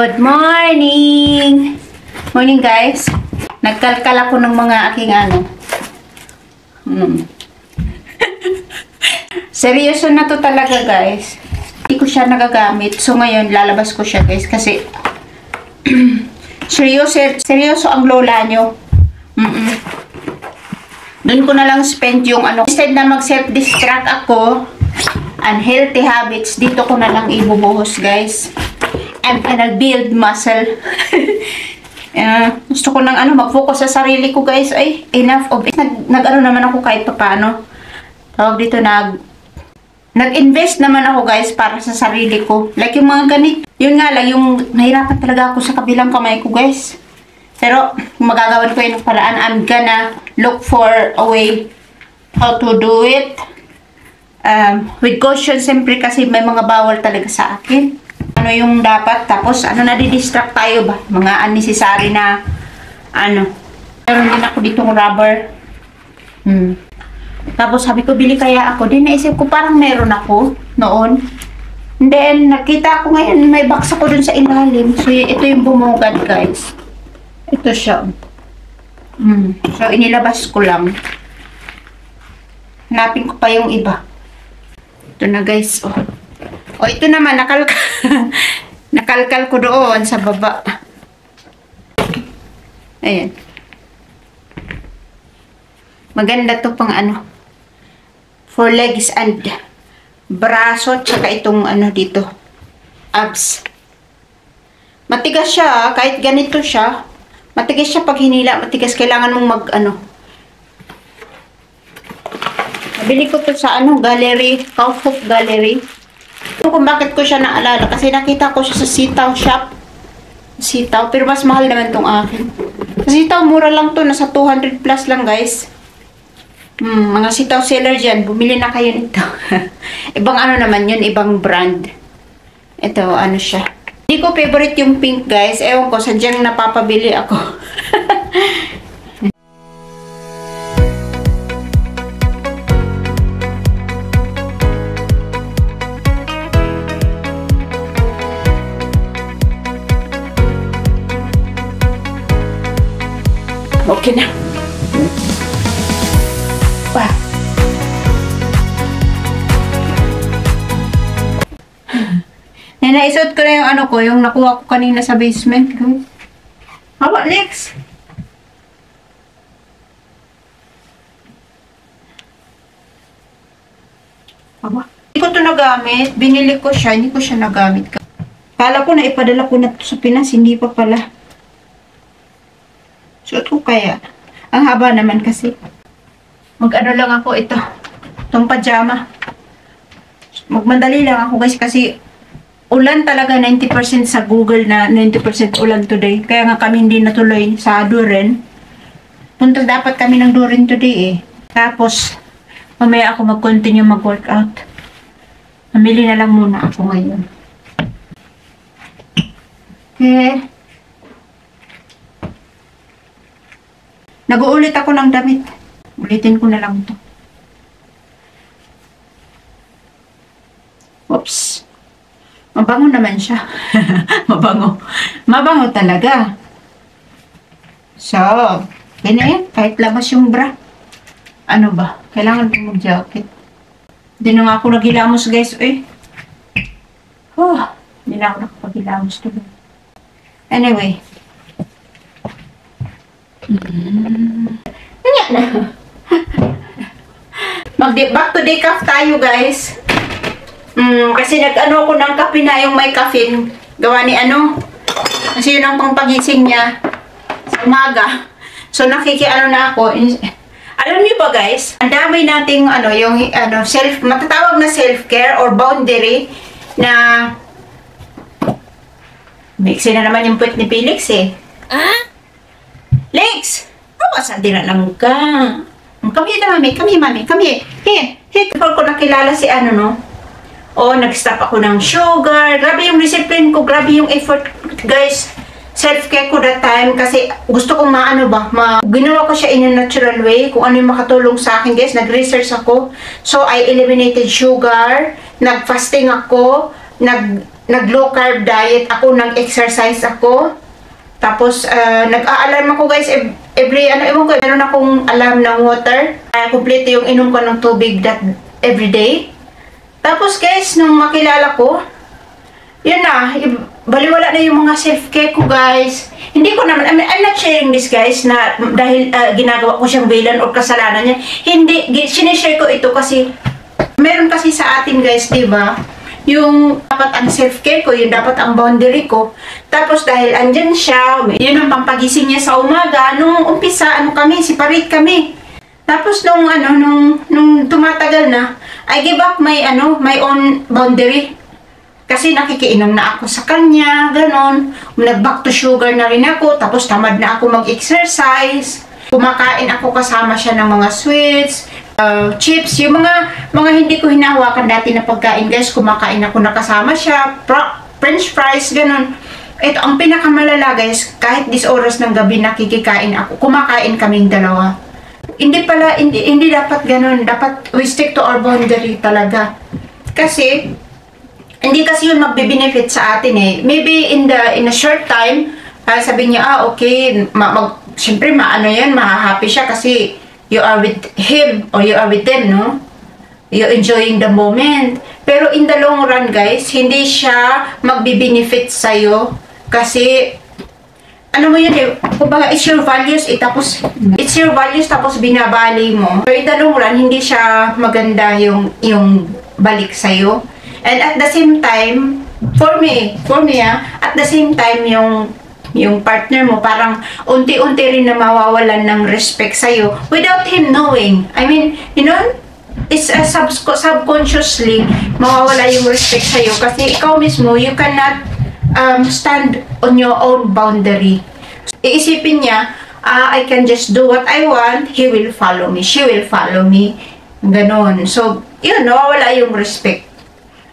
Good morning! Morning guys. Nagkalkal ako ng mga aking Seryoso na to talaga guys. Hindi ko siya nagagamit. So ngayon lalabas ko siya guys kasi seryoso ang lola nyo. Doon ko na lang spend yung instead na mag self-distract ako, unhealthy habits, dito ko na lang ibubuhos guys. I'm gonna build muscle. Gusto ko nang mag-focus sa sarili ko guys. Ay, enough of it. Nag-ano naman ako kahit paano. Tawag dito, nag-invest naman ako guys para sa sarili ko. Like yung mga ganito. Yun nga lang, yung nahirapan talaga ako sa kabilang kamay ko guys. Pero, kung magagawan ko yung paraan, I'm gonna look for a way how to do it. With caution, siyempre kasi may mga bawal talaga sa akin. Ano yung dapat, tapos nadidistract tayo ba? Mga unnecessary na meron din ako ditong rubber. Tapos sabi ko, bili kaya ako. Din naisip ko parang meron ako noon. And then, nakita ko ngayon, may box ako dun sa ilalim. So, ito yung bumugad guys. Ito siya. So, inilabas ko lang. Hanapin ko pa yung iba. Ito na guys, O, ito naman, nakalkal ko doon sa baba. Ayan. Maganda to pang for legs and braso, tsaka itong dito, abs. Matigas siya, kahit ganito siya. Matigas siya pag hinila, matigas. Kailangan mong Nabili ko to sa gallery, Kaufhof Gallery. Kung bakit ko siya naalala, kasi nakita ko siya sa Sitaw shop. Sitaw, pero mas mahal naman tong akin. Sa Sitaw, mura lang to, nasa 200 plus lang guys. Mga Sitaw seller dyan, bumili na kayo nito. Ibang naman yun, ibang brand. Ito, siya. Hindi ko favorite yung pink guys, ewan ko, sadyang napapabili ako. Okay na. Wow. Naisot ko na yung yung nakuha ko kanina sa basement. Haba, Lex. Haba. Hindi ko to nagamit. Binili ko siya. Hindi ko siya nagamit. Kala ko na ipadala ko na to sa Pinas. Hindi pa pala. Suot ko kaya. Ang haba naman kasi. Lang ako ito. Itong pajama. Magmadali lang ako guys kasi ulan talaga 90% sa Google na 90% ulan today. Kaya nga kami hindi natuloy sa Duren. Punta dapat kami ng Duren today Tapos mamaya ako mag-continue mag-workout. Mamili na lang muna ako ngayon. Okay. Nag-uulit ako ng damit. Ulitin ko na lang to. Oops. Mabango naman siya. Mabango. Mabango talaga. So, ganyan. Kahit labas yung bra. Ano ba? Kailangan ko mag-jacket. Hindi na nga ako naghilamos guys. Hindi na ako nakapag-hilamos to. Anyway. Back to decaf tayo guys. Kasi nag-ako ng kape na yung may caffeine. Gawa ni kasi yun ang pangpagising niya sa umaga. So nakikiano na ako. Alam niyo ba guys, ang dami nating yung matatawag na self-care or boundary na mixin na naman yung puwet ni Felix Lex! Saan din na lang ka? Come here na, mami. Come here. Here. Kapag ko nakilala si nag-stop ako ng sugar. Grabe yung discipline ko. Grabe yung effort, guys. Self-care ko that time. Kasi gusto kong ginawa ko siya in a natural way. Kung ano yung makatulong sa akin, guys. Nag-research ako. So, I eliminated sugar. Nag-fasting ako. nag-low carb diet ako, nag-exercise ako. Tapos, nag-a-alarm ako guys, every, ewan ko, meron akong alarm ng water. Complete yung inom ko ng tubig that everyday. Tapos guys, nung makilala ko, yun na, baliwala na yung mga self-care ko guys. Hindi ko naman, I'm not sharing this guys na dahil ginagawa ko siyang bilan o kasalanan niya. Hindi, sinishare ko ito kasi meron kasi sa atin guys, diba? Yung dapat ang self-care ko, yung dapat ang boundary ko. Tapos dahil andyan siya, yun ang pampagising niya sa umaga. Nung umpisa, separate kami. Tapos nung tumatagal na, I give up my own boundary. Kasi nakikiinom na ako sa kanya, ganon. Nag-back to sugar na rin ako, tapos tamad na ako mag-exercise. Kumakain ako kasama siya ng mga sweets, chips, yung mga hindi ko hinahawakan dati na pagkain guys, kumakain ako nakasama siya, french fries, ganon. Ito, ang pinakamalala guys, kahit 10 oras ng gabi nakikikain ako, kumakain kaming dalawa. Hindi dapat ganon, dapat we stick to our boundary talaga. Kasi, hindi kasi yun magbe-benefit sa atin eh. Maybe in a short time, sabi niya, okay, siyempre mahahappy siya kasi you are with him or you are with them, no? You're enjoying the moment. Pero in the long run, guys, hindi siya magbe-benefit sa'yo kasi mo yun eh, kumbaga it's your values tapos binabali mo. Pero in the long run, hindi siya maganda yung balik sa'yo. And at the same time, for me at the same time, yung partner mo, parang unti-unti rin na mawawalan ng respect sa'yo without him knowing. I mean, it's subconsciously mawawala yung respect sa'yo kasi ikaw mismo, you cannot stand on your own boundary. Iisipin niya, I can just do what I want, he will follow me, she will follow me, ganon. So, yun, nawawala yung respect.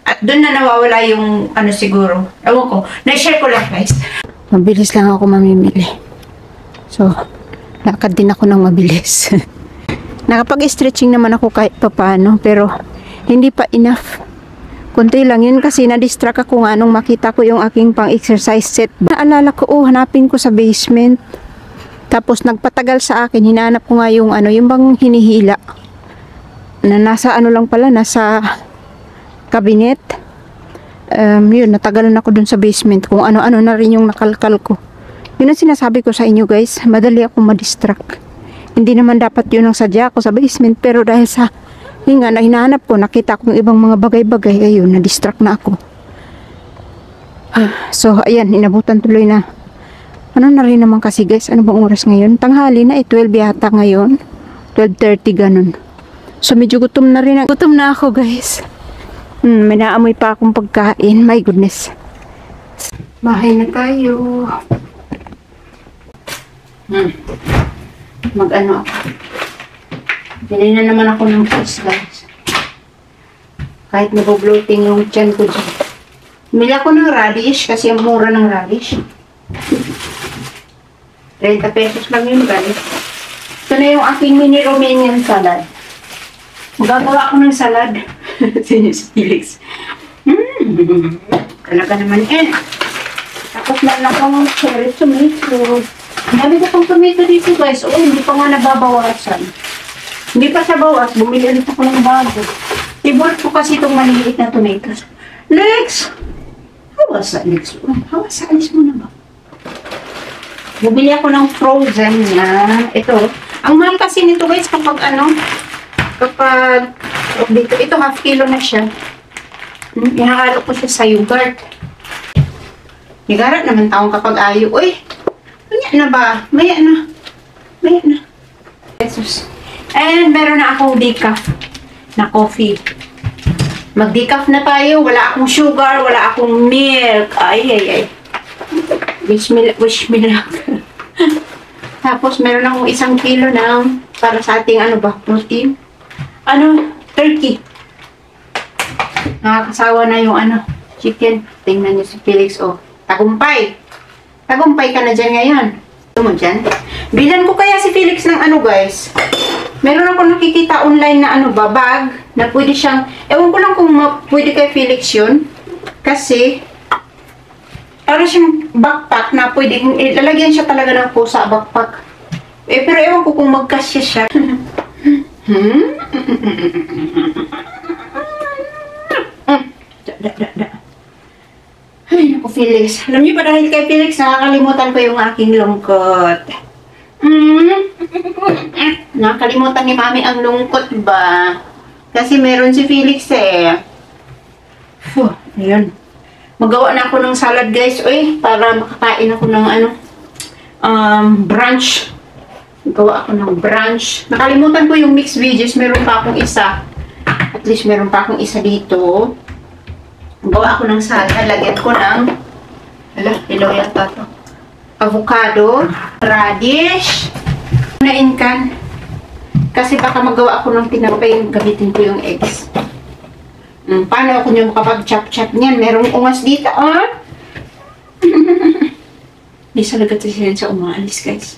At doon na nawawala yung siguro. Ewan ko. Na-share ko lang guys. Mabilis lang ako mamimili. So, lakad din ako ng mabilis. Nakapag-stretching naman ako kahit papano. Pero, hindi pa enough. Kunti lang yun kasi na-distract ako nga nung makita ko yung aking pang-exercise set. Naalala ko, hanapin ko sa basement. Tapos, nagpatagal sa akin. Hinahanap ko nga yung yung bang hinihila. Na nasa lang pala, nasa cabinet. Yun, natagalan ako dun sa basement kung ano-ano na rin yung nakalkal ko. Yun ang sinasabi ko sa inyo guys, madali ako ma-distract. Hindi naman dapat yun ang sadya ko sa basement, pero dahil sa na hinahanap ko, nakita ko yung ibang mga bagay-bagay, ayun, na-distract na ako. So, ayan, inabutan tuloy na. Ano na rin naman kasi guys, ano bang oras ngayon? Tanghali na 12 yata ngayon. 12:30 ganun. So, medyo gutom na rin. Gutom na ako guys. May naamoy pa akong pagkain. My goodness. Bahay na tayo. Mag-ano ako. Bili na naman ako ng cheese guys. Kahit nabobloating yung tiyan ko dyan. Bili ako ng radish kasi ang mura ng radish. 30 pesos lang yun guys. Ito na yung aking mini Romanian salad. Magagawa ako ng salad. Si Felix. Talaga naman eh. Tapos meron akong cherry tomato. Dami ko pang tomato dito guys. Hindi pa nga nababawasan. Hindi pa siya bawas. Bumili ulit ako ng bago. Favorite ko kasi itong maliliit na tomatoes. Lex! Hawas sa Lex. Hawas sa alis mo na ba? Bumili ako ng frozen na ito. Ang mahal kasi nito guys kapag dito, ito half kilo na siya. Ihahalo ko siya sa yogurt. Nigarat naman taong kapag ayo. Uy! Maya na ba? Maya na. Jesus. And meron na akong decaf na coffee. Mag-decaf na tayo. Wala akong sugar, wala akong milk. Ay. Wish me luck. Tapos meron akong 1 kilo ng para sa ating protein. Turkey. Nakakasawa na yung chicken. Tingnan niyo si Felix, tagumpay. Tagumpay ka na dyan ngayon. Ito mo dyan. Bilan ko kaya si Felix ng guys. Meron ako nakikita online na bag, na pwede siyang, ewan ko lang kung pwede kay Felix yun. Kasi, Para siyang backpack na pwedeng ilalagyan siya talaga ng pusa backpack. Pero ewan ko kung magkasya siya. Ay, naku, Felix. Alam niyo ba dahil kay Felix, nakakalimutan ko yung aking lungkot. Nakakalimutan ni Mami ang lungkot ba? Kasi meron si Felix eh. Ayun. Magawa na ako ng salad guys, para makakain ako ng brunch. Gawa ako ng brunch. Nakalimutan ko yung mixed veggies, meron pa akong isa. At least meron pa akong isa dito. Gawa ako ng salad, lagyan ko ng ilaw yata to. Avocado, radish, nainkan. Kasi baka magawa ako ng tinapay, gamitin ko yung eggs. Paano ako nyo makapag-chop-chop niyan? Merong ungas dito, Hindi talaga siya umaalis, guys.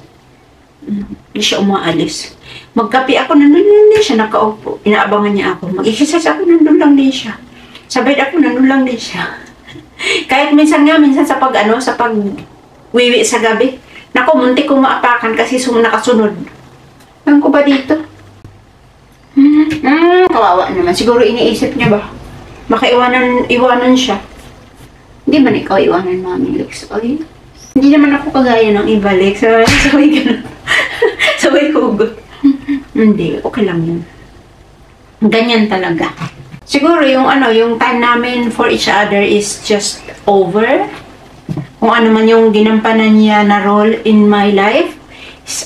Hindi siya umaalis. Magkape ako, nandun din siya, nakaupo. Inaabangan niya ako. Mag-exercise ako, nandun lang din siya. Sabay ako, nandun lang din siya. Kahit minsan sa pag-wiwi sa gabi, naku, munti kong maapakan kasi nakasunod. Ano ko ba dito? Kawawa naman. Siguro iniisip niya ba? Baka iwanan siya. Hindi man ikaw iwanan, Mami Lex. Hindi naman ako kagaya ng iba, Lex. Sabay ganun. Sabay hugot. Hindi, okay lang yun. Ganyan talaga. Siguro yung time namin for each other is just over. Kung ano man yung ginampanan niya na role in my life, is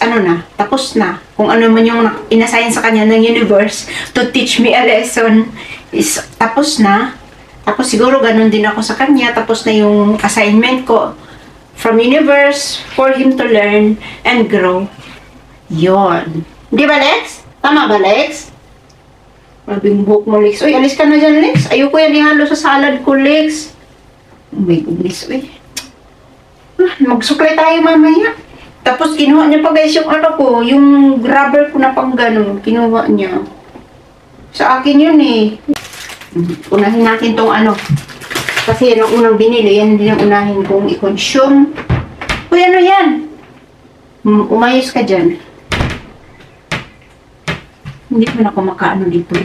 tapos na. Kung ano man yung inassign sa kanya ng universe to teach me a lesson, is tapos na. Tapos siguro ganun din ako sa kanya. Tapos na yung assignment ko from universe for him to learn and grow. Yon. Di ba, Lex? Tama ba, Lex? Mabing buhok mo, Lex. Uy, alis ka na dyan, Lex. Ayoko yan ihalo sa salad ko, Lex. Oh my goodness, uy. Magsuklay tayo mamaya. Tapos kinuha niya pa guys yung yung rubber ko na pang ganun. Kinuha niya. Sa akin yun eh. Unahin natin tong Kasi yan ang unang binili. Yan din ang unahin kong i-consume. Uy, ano yan? Umayos ka dyan. Hindi ko na ako makaano dito.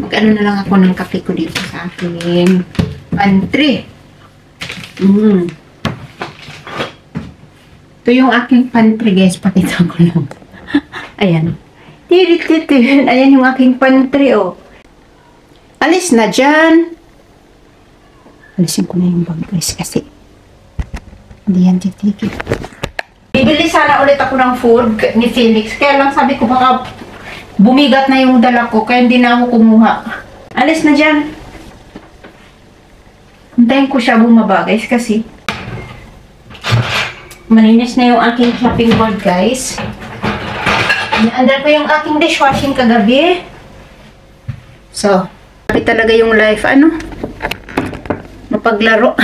Mag-ano na lang ako ng kape ko dito sa aking pantry. Ito yung aking pantry, guys. Pakita ko lang. Ayan. Ayan yung aking pantry, Alis na dyan. Alisin ko na yung bag, guys, kasi hindi yan titigil. Bibili sana ulit ako ng food ni Felix. Kaya lang sabi ko baka bumigat na yung dala ko. Kaya hindi na ako kumuha. Alis na dyan. Hintayin ko siya bumaba, guys, kasi malinis na yung aking shopping board, guys. Inaandar ko yung aking dishwashing kagabi. So, sabi talaga yung life, mapaglaro.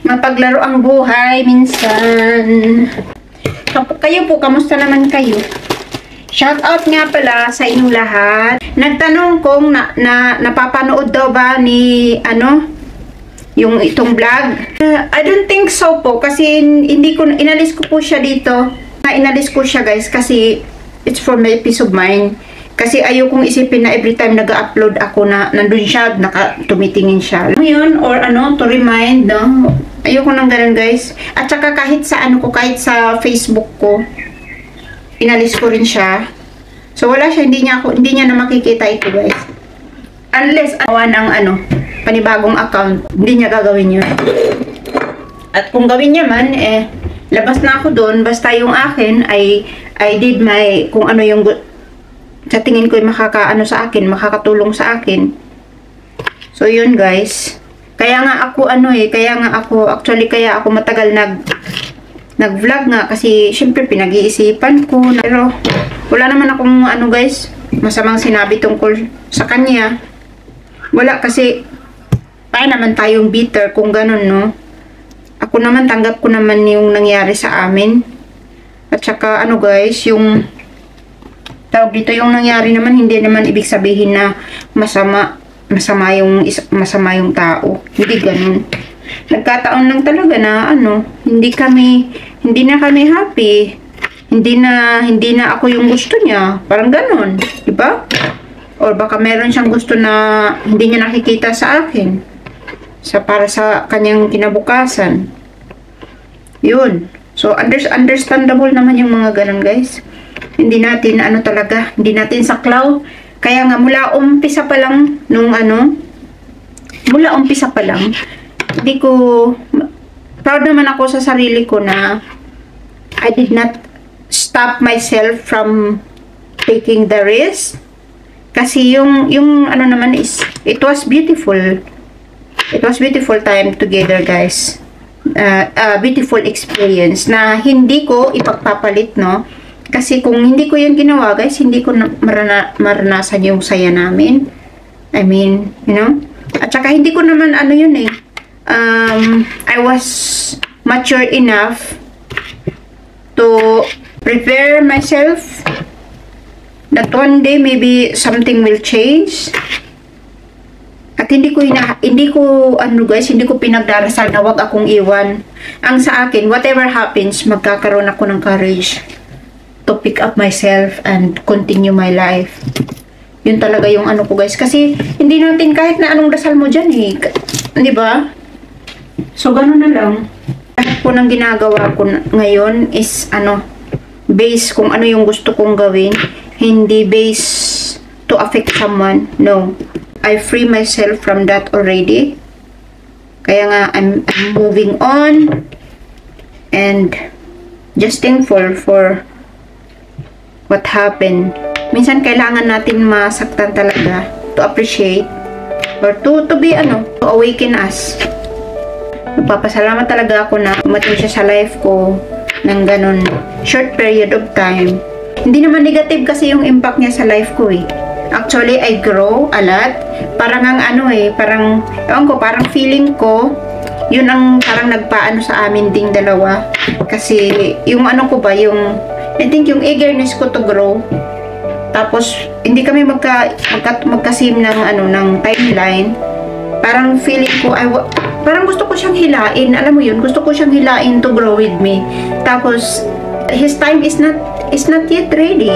Mapaglaro ang buhay minsan. Kayo po, kamusta naman kayo? Shout out nga pala sa inyong lahat. Nagtanong kung napapanood daw ba ni yung itong vlog. I don't think so po kasi inalis ko po siya dito. Inalis ko siya, guys, kasi it's for my peace of mind. Kasi ayokong isipin na every time nag-upload ako na nandun siya, tumitingin siya. Yun, or to remind, no? Ayoko nang ganun, guys. At saka kahit sa kahit sa Facebook ko, inalis ko rin siya. So wala siya, hindi niya na makikita ito, guys. Unless ng panibagong account, hindi niya gagawin yun. At kung gawin niya man, labas na ako doon. Basta yung akin, I did my, kung ano yung sa tingin ko ay makakatulong sa akin. So yun, guys. Kaya nga ako kaya ako matagal nag-vlog nga kasi syempre pinag-iisipan ko. Pero wala naman akong guys, masamang sinabi tungkol sa kanya. Wala kasi paano naman tayong bitter kung ganun, no? Ako naman, tanggap ko naman yung nangyari sa amin. At saka guys, yung tawag dito, yung nangyari naman, hindi naman ibig sabihin na masama yung tao. Hindi ganun. nagkataon lang talaga na ano, hindi na kami happy. Hindi na ako yung gusto niya. Parang ganon, di ba? Or baka meron siyang gusto na hindi niya nakikita sa akin. Para sa kanyang kinabukasan. Yun. So, understandable naman yung mga ganon, guys. Hindi natin, hindi natin saklaw. Kaya nga, mula umpisa pa lang, hindi ko, proud naman ako sa sarili ko na I did not stop myself from taking the risk. Kasi yung naman is, it was beautiful. It was beautiful time together, guys. Beautiful experience na hindi ko ipagpapalit, no? Kasi kung hindi ko yung ginawa, guys, hindi ko maranasan yung saya namin. I mean, At saka hindi ko naman I was mature enough to prepare myself that one day maybe something will change. At hindi ko pinagdarasal na wag akong iwan. Ang sa akin, whatever happens, magkakaroon ako ng courage to pick up myself and continue my life. Yun talaga yung ko, guys. Kasi hindi natin kahit na anong dasal mo dyan di ba? So ganun na lang. Lahat po ng ginagawa ko ngayon is base kung ano yung gusto kong gawin, hindi base to affect someone. No. I free myself from that already. Kaya nga, I'm moving on and just thankful for what happened. Minsan kailangan natin masaktan talaga to appreciate or to awaken us. Nagpapasalamat talaga ako na dumating siya sa life ko ng ganun short period of time. Hindi naman negative kasi yung impact niya sa life ko Actually, I grow a lot. Parang parang feeling ko, yun ang parang nagpaano sa amin ding dalawa. Kasi, yung I think yung eagerness ko to grow. Tapos, hindi kami magkasim ng timeline. Parang feeling ko, parang gusto ko siyang hilain. Alam mo yun, gusto ko siyang hilain to grow with me. Tapos, his time is not yet ready.